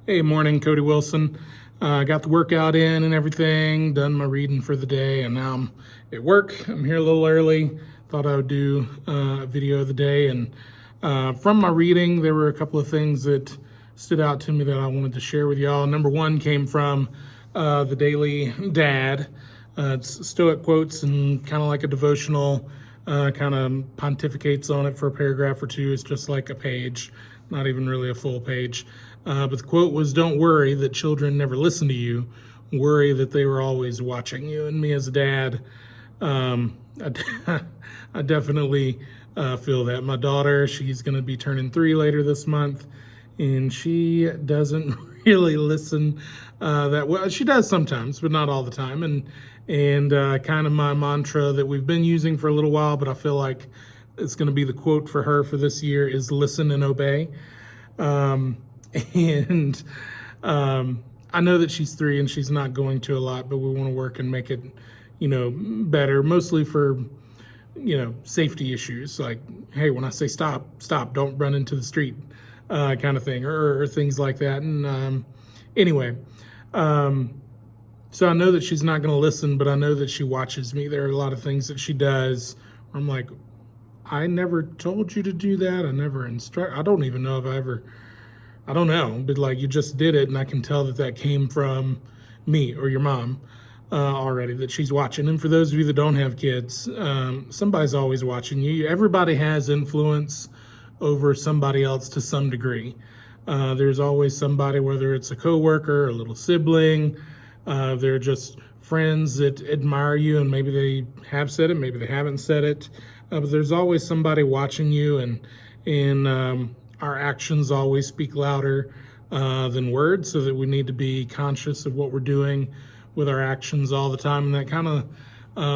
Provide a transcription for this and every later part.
Hey, morning, Cody Wilson. Got the workout in and everything, done my reading for the day, and now I'm at work. I'm here a little early. Thought I would do a video of the day. And from my reading, there were a couple of things that stood out to me that I wanted to share with y'all. Number one came from the Daily Dad. It's Stoic quotes and kind of like a devotional, kind of pontificates on it for a paragraph or two. It's just like a page, not even really a full page. But the quote was, "Don't worry that children never listen to you. Worry that they were always watching you." And me as a dad, I, I definitely feel that. My daughter, she's going to be turning 3 later this month, and she doesn't really listen that well. She does sometimes, but not all the time. And kind of my mantra that we've been using for a little while, but I feel like it's going to be the quote for her for this year is "Listen and obey." And I know that she's 3 and she's not going to a lot, but we want to work and make it, better, mostly for, safety issues. Like, hey, when I say stop, stop, don't run into the street, kind of thing, or things like that. And anyway, so I know that she's not going to listen, but I know that she watches me. There are a lot of things that she does where I'm like, I never told you to do that. I never I don't even know if I don't know, but like you just did it, and I can tell that came from me or your mom already, that she's watching. And for those of you that don't have kids, somebody's always watching you. Everybody has influence over somebody else to some degree. There's always somebody, whether it's a coworker, a little sibling, they're just friends that admire you, and maybe they have said it, maybe they haven't said it, but there's always somebody watching you, and our actions always speak louder than words, so that we need to be conscious of what we're doing with our actions all the time. And that kind of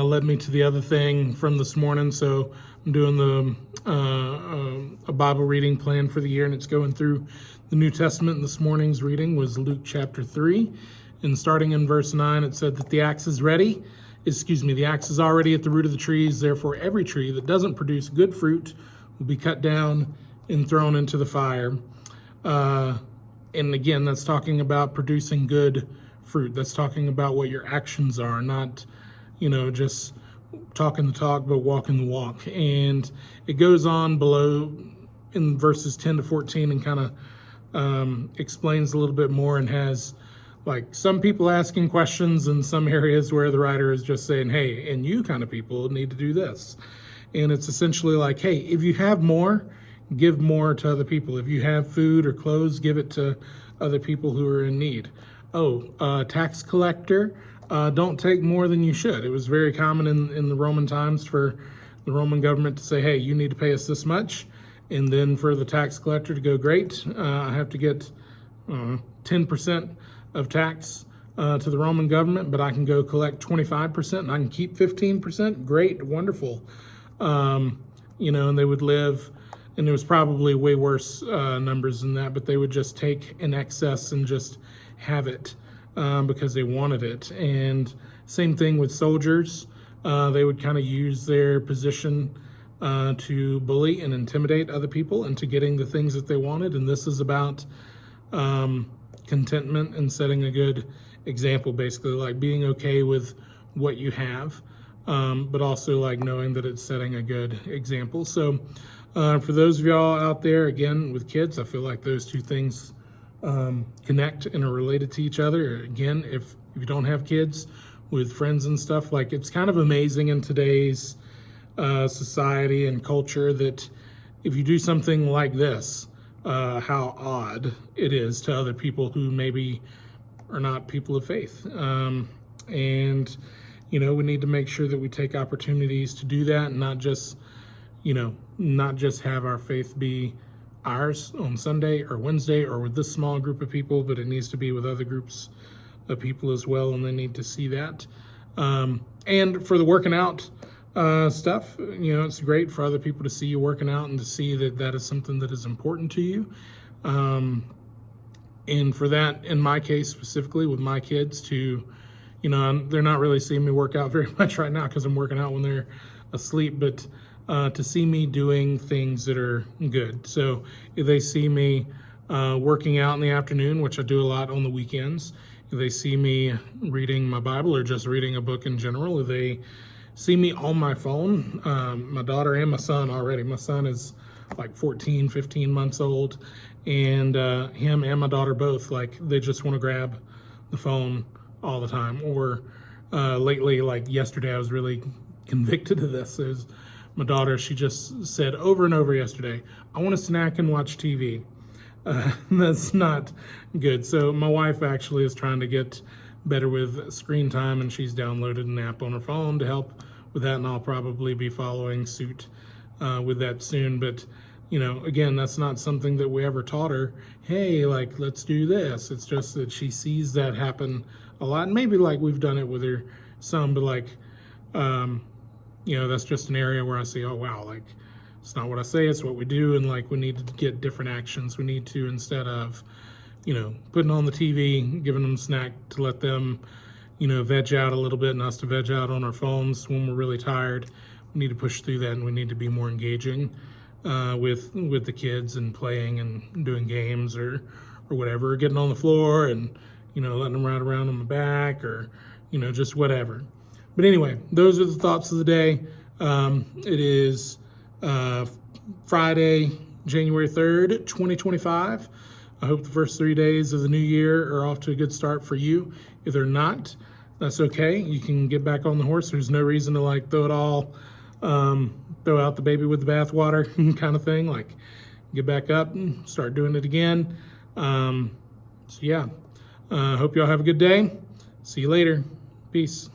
led me to the other thing from this morning. So I'm doing a Bible reading plan for the year, and it's going through the New Testament. And this morning's reading was Luke chapter 3. And starting in verse 9, it said that the axe is ready. The axe is already at the root of the trees. Therefore, every tree that doesn't produce good fruit will be cut down and thrown into the fire. And again, that's talking about producing good fruit. That's talking about what your actions are, not, just talking the talk, but walking the walk. And it goes on below in verses 10 to 14 and kind of explains a little bit more, and has like some people asking questions in some areas where the writer is just saying, hey, and you kind of people need to do this. And it's essentially like, hey, if you have more, give more to other people. If you have food or clothes, give it to other people who are in need. Tax collector, don't take more than you should. It was very common in the Roman times for the Roman government to say, hey, you need to pay us this much. And then for the tax collector to go, great, I have to get 10% of tax to the Roman government, but I can go collect 25% and I can keep 15%. Great, wonderful. And they would live, and there was probably way worse numbers than that, but they would just take an excess and just have it because they wanted it. And same thing with soldiers. They would kind of use their position to bully and intimidate other people into getting the things that they wanted. And this is about contentment and setting a good example, basically, like being okay with what you have, but also like knowing that it's setting a good example. So for those of y'all out there, again, with kids, I feel like those two things connect and are related to each other. Again, if you don't have kids, with friends and stuff, like it's kind of amazing in today's society and culture that if you do something like this, how odd it is to other people who maybe are not people of faith. And, we need to make sure that we take opportunities to do that, and not just have our faith be ours on Sunday or Wednesday or with this small group of people, but it needs to be with other groups of people as well, and they need to see that. And for the working out stuff, it's great for other people to see you working out and to see that is something that is important to you. And for that, in my case specifically with my kids, to they're not really seeing me work out very much right now because I'm working out when they're asleep, but to see me doing things that are good. So if they see me working out in the afternoon, which I do a lot on the weekends. If they see me reading my Bible or just reading a book in general, if they see me on my phone, my daughter and my son already. My son is like 14, 15 months old, and him and my daughter both, like, they just want to grab the phone all the time. Or lately, like yesterday, I was really convicted of this. It was my daughter, she just said over and over yesterday, I want to snack and watch TV. That's not good. So my wife actually is trying to get better with screen time, and she's downloaded an app on her phone to help with that, and I'll probably be following suit with that soon. But again, that's not something that we ever taught her. Hey, like, let's do this. It's just that she sees that happen a lot, and maybe like we've done it with her some, but like that's just an area where I see, oh wow, like, it's not what I say, it's what we do, and like we need to get different actions. We need to, instead of putting on the TV, giving them a snack to let them veg out a little bit, and us to veg out on our phones when we're really tired. We need to push through that, and we need to be more engaging with the kids, and playing and doing games or whatever, or getting on the floor and letting them ride around on the back, or just whatever. But anyway, those are the thoughts of the day. It is Friday, January 3rd, 2025. I hope the first 3 days of the new year are off to a good start for you. If they're not, that's okay. You can get back on the horse. There's no reason to like throw out the baby with the bathwater kind of thing. Like, get back up and start doing it again. So yeah, hope y'all have a good day. See you later. Peace.